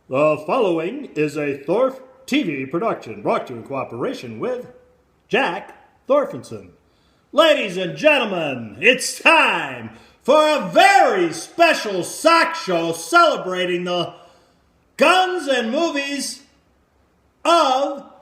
The following is a Thorf TV production brought to you in cooperation with Jack Thorfinson. Ladies and gentlemen, it's time for a very special SOCS show celebrating the guns and movies of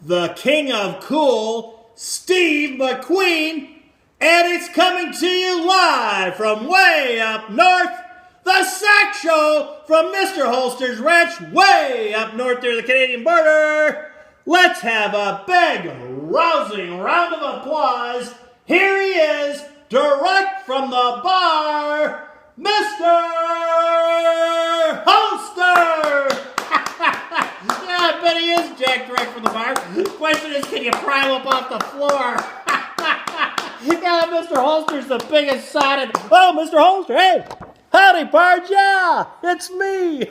the King of Cool, Steve McQueen, and it's coming to you live from way up north. The SOCS Show from MrHolster's ranch way up north near the Canadian border. Let's have a big, rousing round of applause. Here he is, direct from the bar, Mr. Holster. Yeah, I bet he is Jack direct from the bar. The question is, can you pry him up off the floor? Yeah, Mr. Holster's the biggest sodded. Oh, Mr. Holster, hey. Howdy, Parge, yeah, it's me.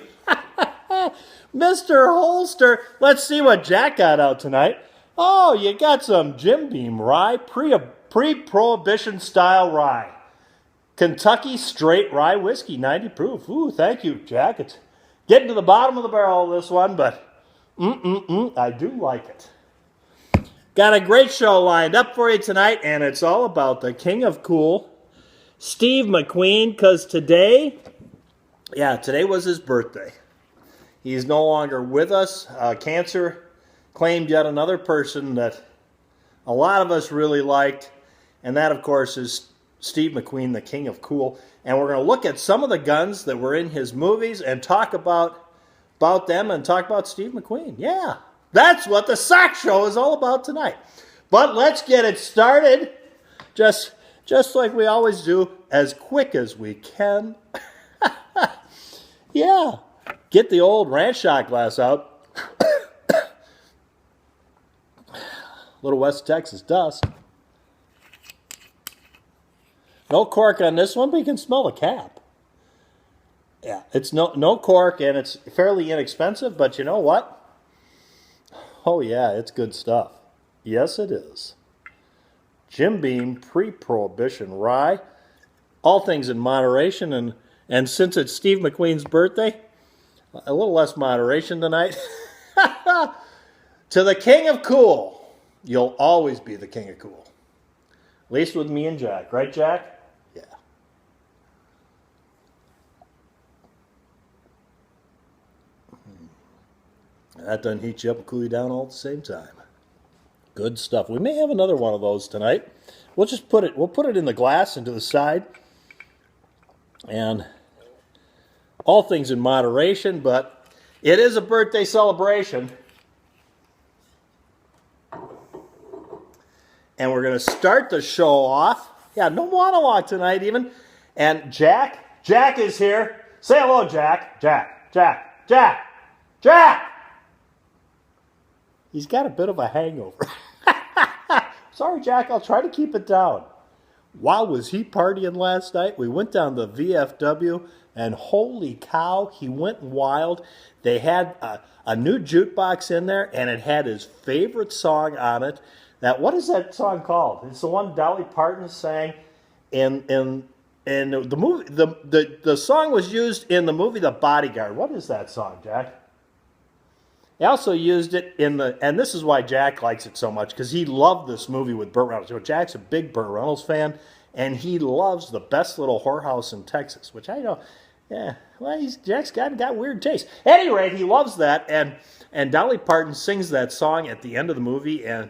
Mr. Holster, let's see what Jack got out tonight. Oh, you got some Jim Beam rye, pre-prohibition style rye. Kentucky straight rye whiskey, 90 proof. Ooh, thank you, Jack. It's getting to the bottom of the barrel, this one, but I do like it. Got a great show lined up for you tonight, and it's all about the King of Cool, Steve McQueen, because today was his birthday. He's no longer with us. Cancer claimed yet another person that a lot of us really liked, and that, of course, is Steve McQueen, the King of Cool. And we're going to look at some of the guns that were in his movies and talk about them and talk about Steve McQueen. Yeah, that's what the SOCS Show is all about tonight. But let's get it started. Just like we always do, as quick as we can. Yeah, get the old ranch shot glass out. Little West Texas dust. No cork on this one, but you can smell the cap. Yeah, it's no cork, and it's fairly inexpensive, but you know what? Oh yeah, it's good stuff. Yes, it is. Jim Beam pre-prohibition rye, all things in moderation, and since it's Steve McQueen's birthday, a little less moderation tonight. To the King of Cool, you'll always be the King of Cool. At least with me and Jack, right, Jack? Yeah. That doesn't heat you up and cool you down all at the same time. Good stuff. We may have another one of those tonight. We'll put it in the glass and to the side. And all things in moderation, but it is a birthday celebration. And we're going to start the show off. Yeah, no monologue tonight even. And Jack is here. Say hello, Jack. Jack. He's got a bit of a hangover. Sorry, Jack, I'll try to keep it down. Wow, was he partying last night? We went down to VFW, and holy cow, he went wild. They had a new jukebox in there, and it had his favorite song on it. What is that song called? It's the one Dolly Parton sang in the movie. The song was used in the movie The Bodyguard. What is that song, Jack? He also used it and this is why Jack likes it so much, because he loved this movie with Burt Reynolds. So Jack's a big Burt Reynolds fan, and he loves The Best Little Whorehouse in Texas, which I know, yeah, well, Jack's got weird taste. At any rate, he loves that, and Dolly Parton sings that song at the end of the movie, and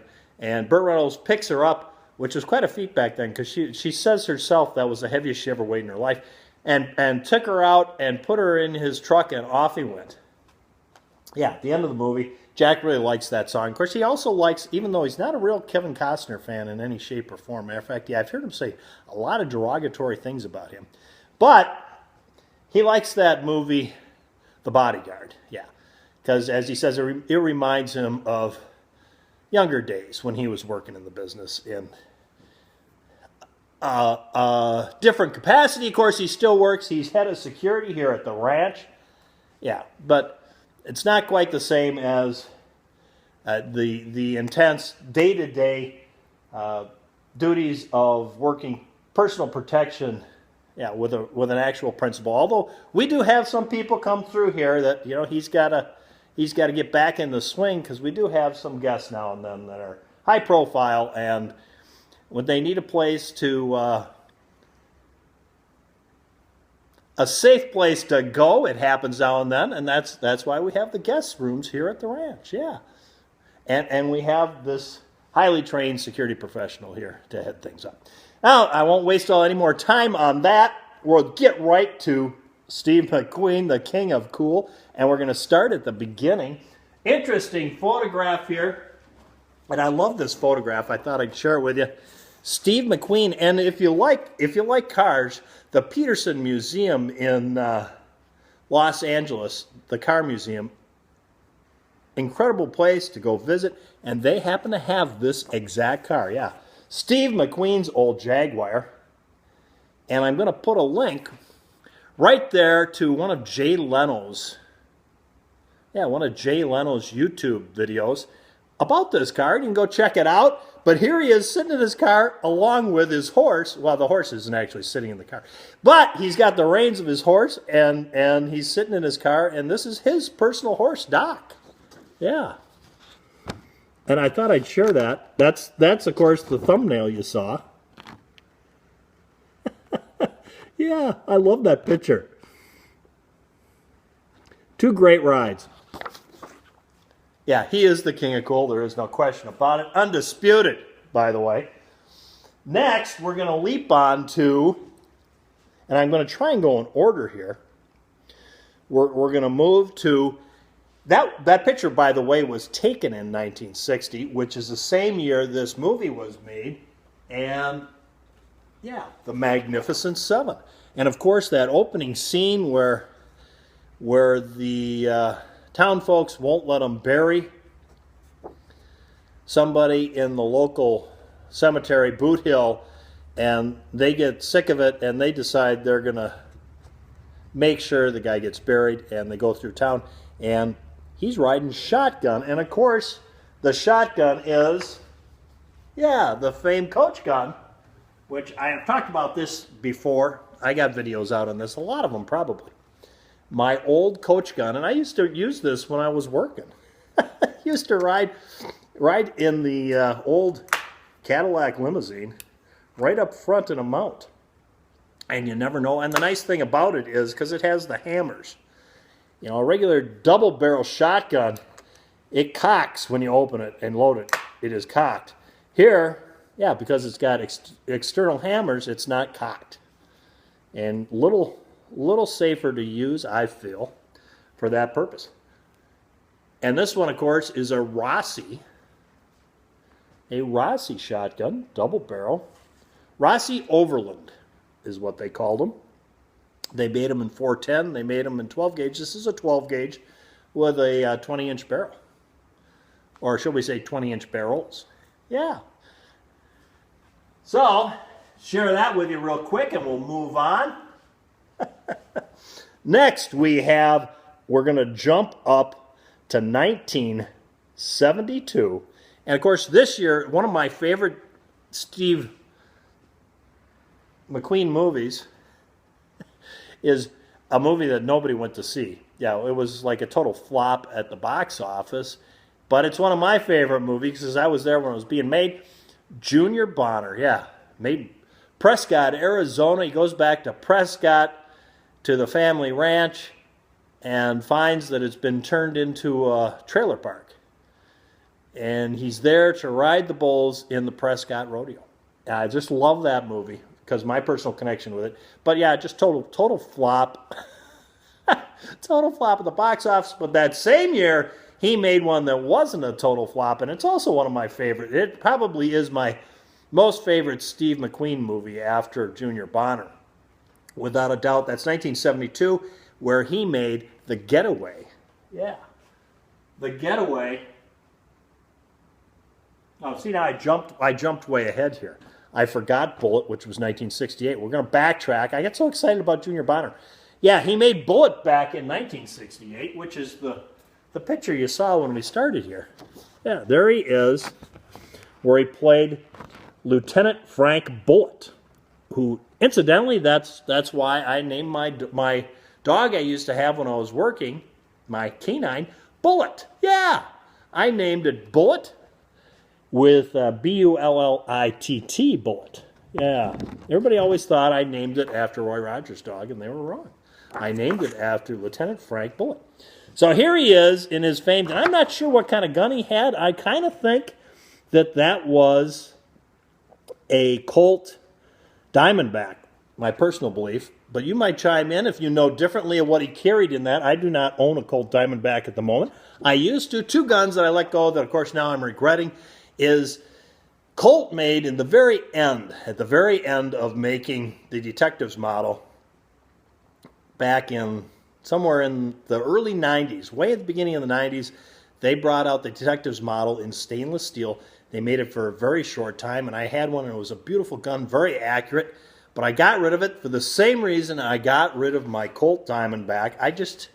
Burt Reynolds picks her up, which was quite a feat back then, because she says herself that was the heaviest she ever weighed in her life, and took her out and put her in his truck, and off he went. Yeah, at the end of the movie, Jack really likes that song. Of course, he also likes, even though he's not a real Kevin Costner fan in any shape or form. Matter of fact, yeah, I've heard him say a lot of derogatory things about him. But he likes that movie, The Bodyguard, yeah. Because, as he says, it reminds him of younger days when he was working in the business in different capacity. Of course, he still works. He's head of security here at the ranch. Yeah, but it's not quite the same as the intense day-to-day duties of working personal protection Yeah, with an actual principal. Although we do have some people come through here that, you know, he's got to get back in the swing, because we do have some guests now and then that are high profile, and when they need a place to a safe place to go, it happens now and then, and that's why we have the guest rooms here at the ranch. Yeah, and we have this highly trained security professional here to head things up. Now, I won't waste any more time on that. We'll get right to Steve McQueen, the king of cool, and we're going to start at the beginning. Interesting photograph here, and I love this photograph. I thought I'd share it with you. Steve McQueen, and if you like cars, the Peterson Museum in Los Angeles, the car museum, incredible place to go visit, and they happen to have this exact car. Yeah. Steve McQueen's old Jaguar, and I'm going to put a link right there to one of Jay Leno's YouTube videos about this car. You can go check it out, but here he is sitting in his car along with his horse. Well, the horse isn't actually sitting in the car, but he's got the reins of his horse, and he's sitting in his car, and this is his personal horse, Doc. Yeah. And I thought I'd share that. That's of course the thumbnail you saw. Yeah, I love that picture. Two great rides. Yeah, he is the king of cool. There is no question about it. Undisputed, by the way. Next, we're going to leap on to, and I'm going to try and go in order here. We're going to move to That picture, by the way, was taken in 1960, which is the same year this movie was made, and yeah, The Magnificent Seven. And of course, that opening scene where the town folks won't let them bury somebody in the local cemetery, Boot Hill, and they get sick of it, and they decide they're going to make sure the guy gets buried, and they go through town, and he's riding shotgun, and of course, the shotgun is, yeah, the famed Coach gun, which I have talked about this before. I got videos out on this, a lot of them probably. My old Coach gun, and I used to use this when I was working. I used to ride in the old Cadillac limousine, right up front in a mount. And you never know, and the nice thing about it is, because it has the hammers. You know, a regular double-barrel shotgun, it cocks when you open it and load it. It is cocked. Here, yeah, because it's got external hammers, it's not cocked. And little safer to use, I feel, for that purpose. And this one, of course, is a Rossi shotgun, double-barrel. Rossi Overland is what they called them. They made them in 410. They made them in 12 gauge. This is a 12 gauge with a 20-inch barrel. Or should we say 20-inch barrels? Yeah. So, share that with you real quick and we'll move on. Next, we're going to jump up to 1972. And of course, this year, one of my favorite Steve McQueen movies is a movie that nobody went to see. Yeah, it was like a total flop at the box office, but it's one of my favorite movies because I was there when it was being made. Junior Bonner, yeah, made Prescott, Arizona. He goes back to Prescott, to the family ranch, and finds that it's been turned into a trailer park. And he's there to ride the bulls in the Prescott Rodeo. I just love that movie because my personal connection with it. But yeah, just total flop. Total flop at the box office. But that same year, he made one that wasn't a total flop, and it's also one of my favorite. It probably is my most favorite Steve McQueen movie after Junior Bonner. Without a doubt, that's 1972, where he made The Getaway. Yeah. The Getaway. Oh, see, now I jumped way ahead here. I forgot Bullet, which was 1968. We're going to backtrack. I get so excited about Junior Bonner. Yeah, he made Bullet back in 1968, which is the picture you saw when we started here. Yeah, there he is, where he played Lieutenant Frank Bullet, who Incidentally, that's why I named my dog I used to have when I was working, my canine, Bullet. Yeah, I named it Bullet with B-U-L-L-I-T-T, Bullet. Yeah, everybody always thought I named it after Roy Rogers' dog, and they were wrong. I named it after Lieutenant Frank Bullet. So here he is in his famed, and I'm not sure what kind of gun he had. I kind of think that was a Colt Diamondback, my personal belief. But you might chime in if you know differently of what he carried in that. I do not own a Colt Diamondback at the moment. I used to. Two guns that I let go that, of course, now I'm regretting is Colt made in the very end, at the very end of making the Detectives model back in somewhere in the early 90s, way at the beginning of the 90s, they brought out the Detectives model in stainless steel. They made it for a very short time, and I had one, and it was a beautiful gun, very accurate, but I got rid of it for the same reason I got rid of my Colt Diamondback.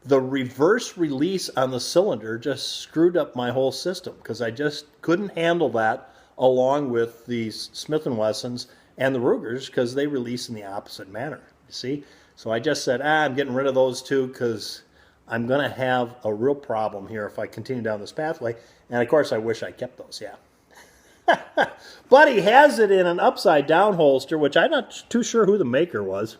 The reverse release on the cylinder just screwed up my whole system because I just couldn't handle that along with the Smith & Wessons and the Rugers because they release in the opposite manner, you see? So I just said, I'm getting rid of those two because I'm going to have a real problem here if I continue down this pathway. And, of course, I wish I kept those, yeah. But he has it in an upside-down holster, which I'm not too sure who the maker was.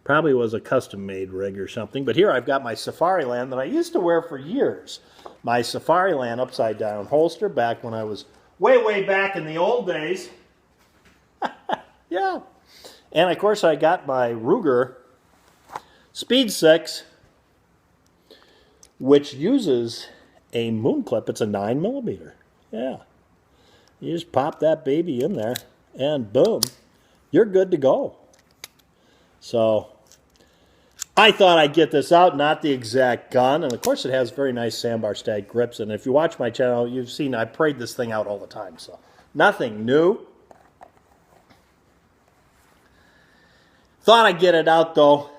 Probably was a custom-made rig or something. But here I've got my Safariland that I used to wear for years. My Safariland upside-down holster back when I was way back in the old days. Yeah. And, of course, I got my Ruger Speed 6, which uses a moon clip. It's a 9mm. Yeah. You just pop that baby in there, and boom, you're good to go. So I thought I'd get this out, not the exact gun. And, of course, it has very nice sandbar stag grips. And if you watch my channel, you've seen I parade this thing out all the time. So nothing new. Thought I'd get it out, though,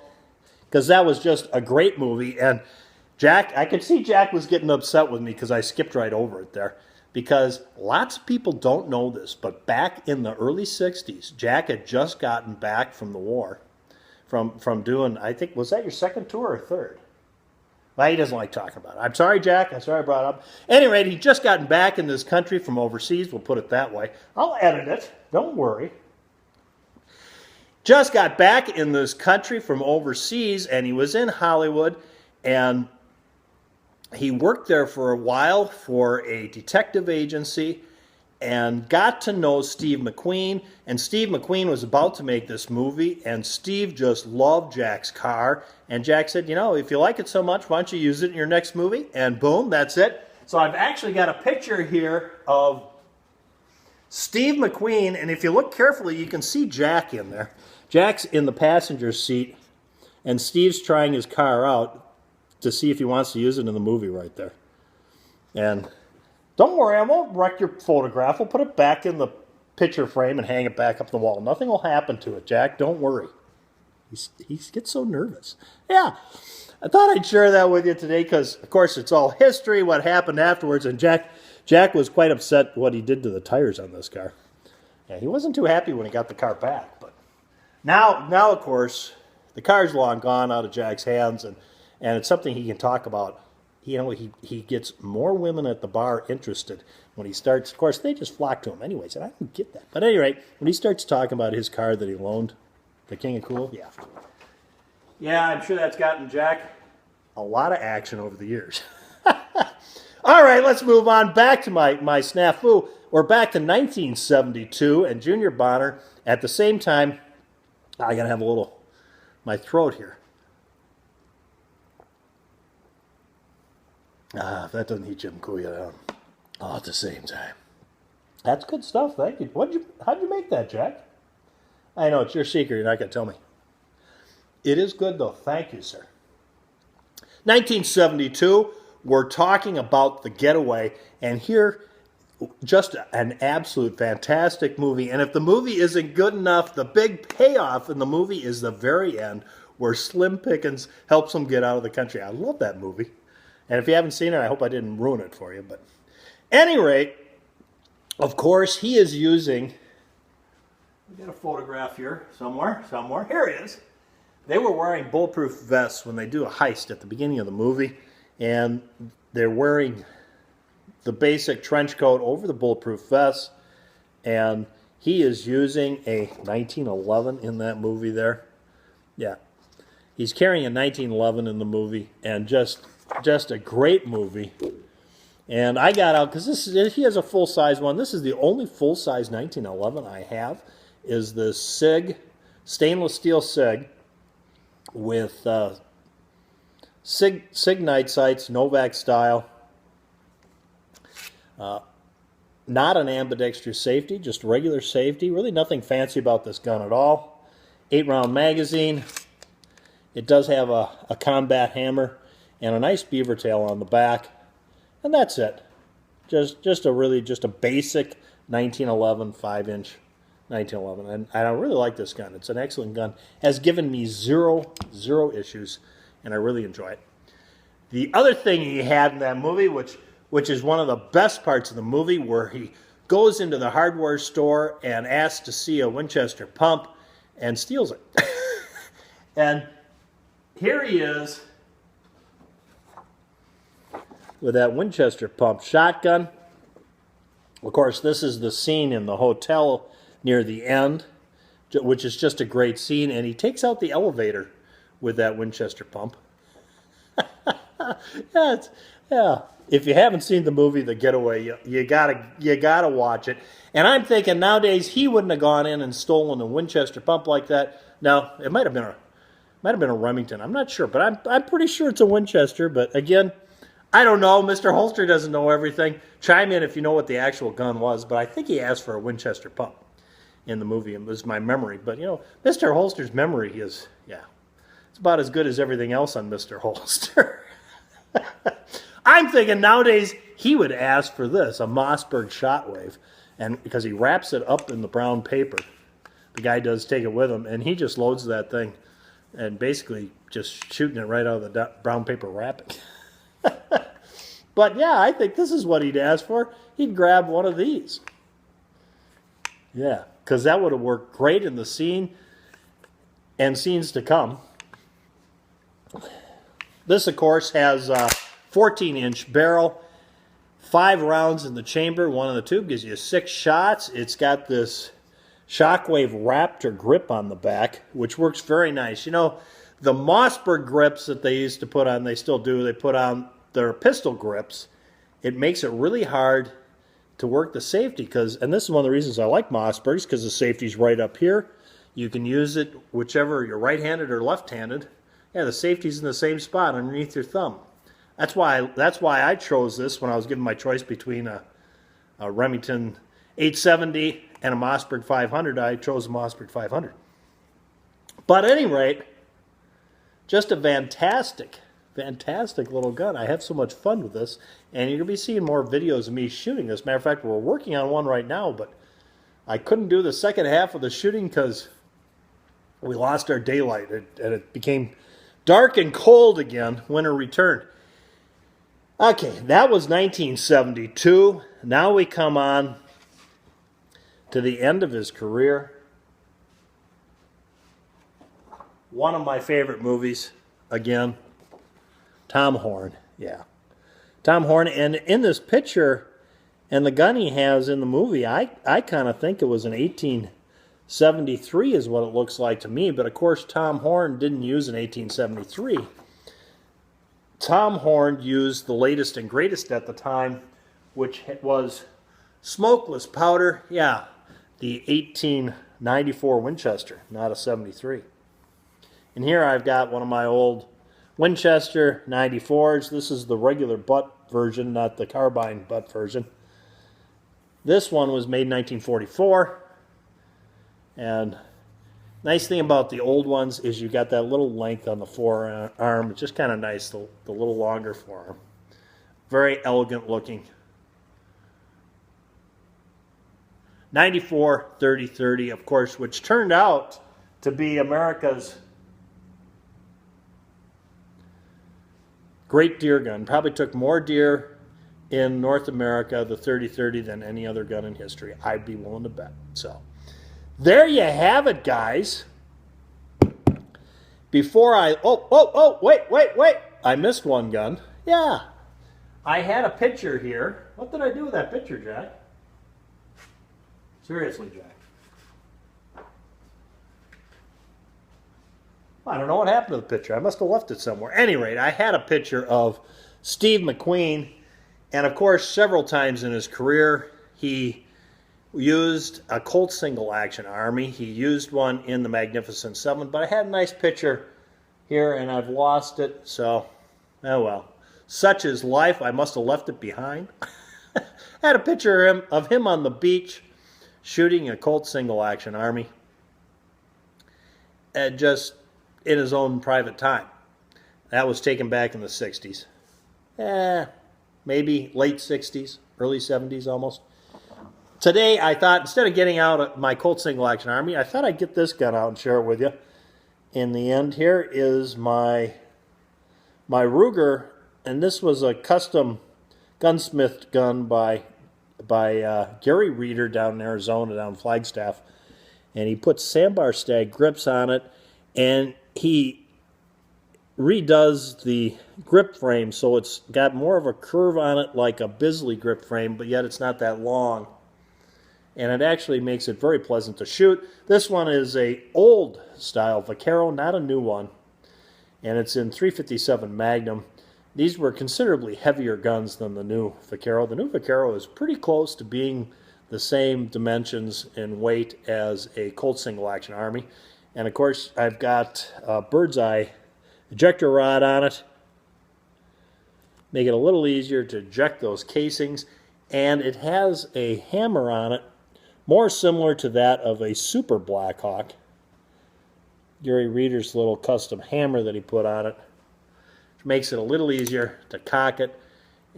because that was just a great movie. And Jack, I could see Jack was getting upset with me because I skipped right over it there. Because lots of people don't know this, but back in the early 60s, Jack had just gotten back from the war. From doing, I think, was that your second tour or third? Well, he doesn't like talking about it. I'm sorry, Jack. I'm sorry I brought it up. At any rate, he'd just gotten back in this country from overseas. We'll put it that way. I'll edit it. Don't worry. Just got back in this country from overseas, and he was in Hollywood, and he worked there for a while for a detective agency and got to know Steve McQueen. And Steve McQueen was about to make this movie, and Steve just loved Jack's car. And Jack said, you know, if you like it so much, why don't you use it in your next movie? And boom, that's it. So I've actually got a picture here of Steve McQueen, and if you look carefully, you can see Jack in there. Jack's in the passenger seat, and Steve's trying his car out to see if he wants to use it in the movie right there. And don't worry, I won't wreck your photograph. We'll put it back in the picture frame and hang it back up the wall. Nothing will happen to it, Jack. Don't worry. He gets so nervous. Yeah, I thought I'd share that with you today because, of course, it's all history, what happened afterwards. And Jack was quite upset what he did to the tires on this car. Yeah, he wasn't too happy when he got the car back. But now of course, the car's long gone out of Jack's hands, and it's something he can talk about. You know, he gets more women at the bar interested when he starts. Of course, they just flock to him anyways, and I don't get that. But at any rate, when he starts talking about his car that he loaned, the King of Cool, yeah. Yeah, I'm sure that's gotten Jack a lot of action over the years. All right, let's move on back to my snafu. We're back to 1972, and Junior Bonner, at the same time, I got to have a little, my throat here. If that doesn't heat you and cool you down. All at the same time. That's good stuff, thank you. How'd you make that, Jack? I know, it's your secret, you're not going to tell me. It is good, though. Thank you, sir. 1972, we're talking about The Getaway, and here, just an absolute fantastic movie. And if the movie isn't good enough, the big payoff in the movie is the very end, where Slim Pickens helps him get out of the country. I love that movie. And if you haven't seen it, I hope I didn't ruin it for you. But at any rate, of course, he is using We got a photograph here somewhere. Here he is. They were wearing bulletproof vests when they do a heist at the beginning of the movie, and they're wearing the basic trench coat over the bulletproof vest, and he is using a 1911 in that movie there. Yeah, he's carrying a 1911 in the movie, and just a great movie. And I got out because he has a full size one. This is the only full size 1911 I have. Is the SIG stainless steel SIG with SIG night sights, Novak style. Not an ambidextrous safety, just regular safety. Really nothing fancy about this gun at all. 8-round magazine. It does have a combat hammer and a nice beaver tail on the back. And that's it. Just a basic 1911 5-inch 1911. And I really like this gun. It's an excellent gun. Has given me zero issues, and I really enjoy it. The other thing he had in that movie, which is one of the best parts of the movie, where he goes into the hardware store and asks to see a Winchester pump and steals it. And here he is with that Winchester pump shotgun. Of course, this is the scene in the hotel near the end, which is just a great scene, and he takes out the elevator with that Winchester pump. Yeah. If you haven't seen the movie The Getaway, you gotta watch it. And I'm thinking nowadays he wouldn't have gone in and stolen a Winchester pump like that. No, it might have been a Remington. I'm not sure, but I'm pretty sure it's a Winchester. But again, I don't know. Mr. Holster doesn't know everything. Chime in if you know what the actual gun was. But I think he asked for a Winchester pump in the movie. It was my memory. But, Mr. Holster's memory is, it's about as good as everything else on Mr. Holster. I'm thinking nowadays he would ask for this, a Mossberg Shotwave. And because he wraps it up in the brown paper. The guy does take it with him. And he just loads that thing. And basically just shooting it right out of the brown paper wrapping. But yeah, I think this is what he'd ask for. He'd grab one of these. Yeah, because that would have worked great in the scene and scenes to come. This, of course, has a 14-inch barrel, 5 rounds in the chamber. One in the tube gives you 6 shots. It's got this Shockwave Raptor grip on the back, which works very nice. The Mossberg grips that they used to put on, they still do, they put on their pistol grips. It makes it really hard to work the safety, and this is one of the reasons I like Mossbergs, because the safety's right up here. You can use it whichever you're right-handed or left-handed. Yeah, the safety's in the same spot underneath your thumb. That's why I chose this when I was given my choice between a Remington 870 and a Mossberg 500. I chose a Mossberg 500. But at any rate, just a fantastic little gun. I have so much fun with this, and you're going to be seeing more videos of me shooting this. Matter of fact, we're working on one right now, but I couldn't do the second half of the shooting because we lost our daylight, and it became dark and cold again. Winter returned. Okay, that was 1972. Now we come on to the end of his career. One of my favorite movies, again, Tom Horn. Yeah. Tom Horn. And in this picture, and the gun he has in the movie, I kind of think it was an 1873 is what it looks like to me. But, of course, Tom Horn didn't use an 1873. Tom Horn used the latest and greatest at the time, which was smokeless powder. Yeah, the 1894 Winchester, not a 73. And here I've got one of my old Winchester 94s. This is the regular butt version, not the carbine butt version. This one was made in 1944. And nice thing about the old ones is you got that little length on the forearm. It's just kind of nice, the little longer forearm. Very elegant looking. 94 30-30, of course, which turned out to be America's great deer gun. Probably took more deer in North America, the 30-30, than any other gun in history. I'd be willing to bet. So there you have it, guys. Before I, wait. I missed one gun. Yeah. I had a picture here. What did I do with that picture, Jack? Seriously, Jack. I don't know what happened to the picture. I must have left it somewhere. At any rate, I had a picture of Steve McQueen, and of course, several times in his career, he used a Colt single action Army. He used one in the Magnificent Seven, but I had a nice picture here, and I've lost it, so, oh well. Such is life. I must have left it behind. I had a picture of him on the beach shooting a Colt single action Army, and just in his own private time. That was taken back in the 60s. Maybe late 60s, early 70s almost. Today, I thought, instead of getting out my Colt single action Army, I thought I'd get this gun out and share it with you. In the end, here is my Ruger, and this was a custom gunsmith gun by Gary Reeder down in Arizona, down in Flagstaff. And he put sandbar stag grips on it, and he redoes the grip frame so it's got more of a curve on it like a Bisley grip frame, but yet it's not that long. And it actually makes it very pleasant to shoot. This one is a old style Vaquero, not a new one. And it's in .357 Magnum. These were considerably heavier guns than the new Vaquero. The new Vaquero is pretty close to being the same dimensions and weight as a Colt single action Army. And of course, I've got a bird's eye ejector rod on it. Make it a little easier to eject those casings. And it has a hammer on it, more similar to that of a Super Blackhawk. Gary Reeder's little custom hammer that he put on it, which makes it a little easier to cock it.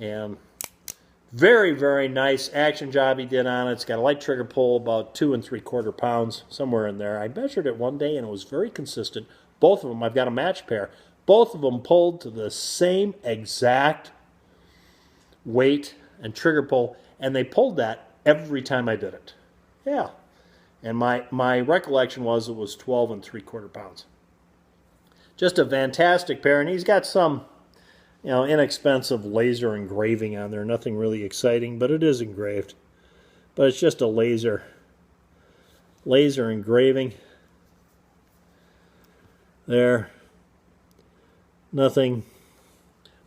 And very, very nice action job he did on it. It's got a light trigger pull, about 2 3/4 pounds, somewhere in there. I measured it one day and it was very consistent. Both of them, I've got a match pair. Both of them pulled to the same exact weight and trigger pull, and they pulled that every time I did it. Yeah. And my recollection was it was 12 3/4 pounds. Just a fantastic pair, and he's got some, inexpensive laser engraving on there. Nothing really exciting, but it is engraved. But it's just a laser engraving. There. Nothing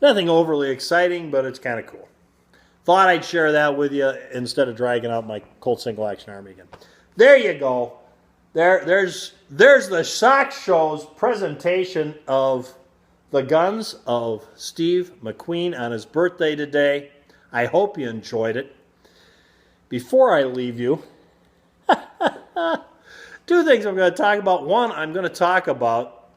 overly exciting, but it's kind of cool. Thought I'd share that with you instead of dragging out my Colt single action Army again. There you go. There's the SOCS Show's presentation of the guns of Steve McQueen on his birthday today. I hope you enjoyed it. Before I leave you, two things I'm going to talk about. One, I'm going to talk about,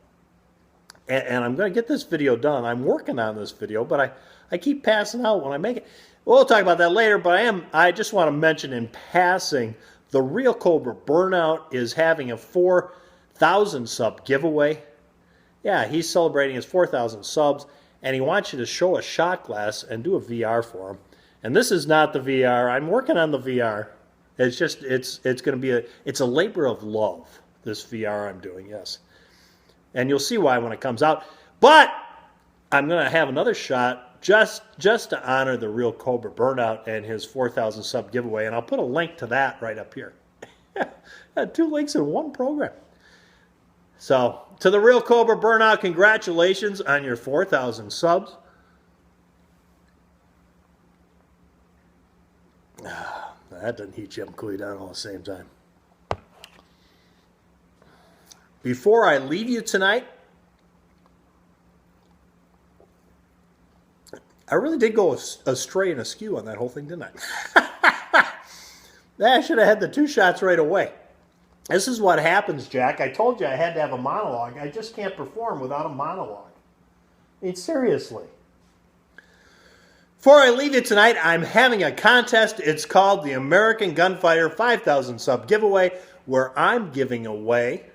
and I'm going to get this video done. I'm working on this video, but I keep passing out when I make it. We'll talk about that later, but I just want to mention in passing, the Real Cobra Burnout is having a 4,000 sub giveaway. Yeah, he's celebrating his 4,000 subs, and he wants you to show a shot glass and do a VR for him. And this is not the VR. I'm working on the VR. It's just, it's going to be it's a labor of love, this VR I'm doing, yes. And you'll see why when it comes out. But I'm going to have another shot just to honor the Real Cobra Burnout and his 4,000 sub giveaway. And I'll put a link to that right up here. 2 links in one program. So, to the Real Cobra Burnout, congratulations on your 4,000 subs. That doesn't heat you up and cool you down all at the same time. Before I leave you tonight, I really did go astray and askew on that whole thing, didn't I? I should have had the 2 shots right away. This is what happens, Jack. I told you I had to have a monologue. I just can't perform without a monologue. I mean, seriously. Before I leave you tonight, I'm having a contest. It's called the American Gunfighter 5,000 sub giveaway, where I'm giving away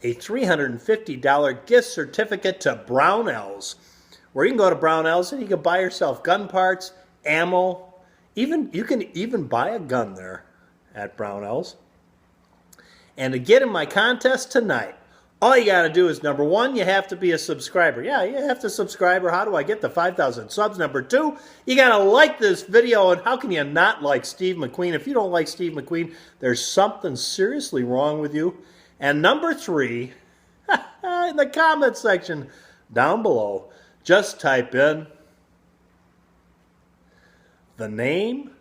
a $350 gift certificate to Brownells, where you can go to Brownells and you can buy yourself gun parts, ammo. You can even buy a gun there at Brownells. And to get in my contest tonight, all you got to do is, number one, you have to be a subscriber. Yeah, you have to subscribe, or how do I get to 5,000 subs? Number two, you got to like this video, and how can you not like Steve McQueen? If you don't like Steve McQueen, there's something seriously wrong with you. And number three, in the comment section down below, just type in the name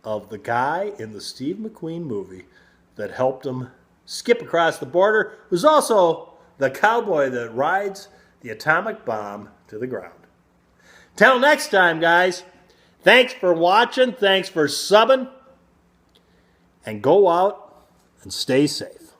of the guy in the Steve McQueen movie that helped him skip across the border, who's also the cowboy that rides the atomic bomb to the ground. Till next time, guys, thanks for watching, thanks for subbing, and go out and stay safe.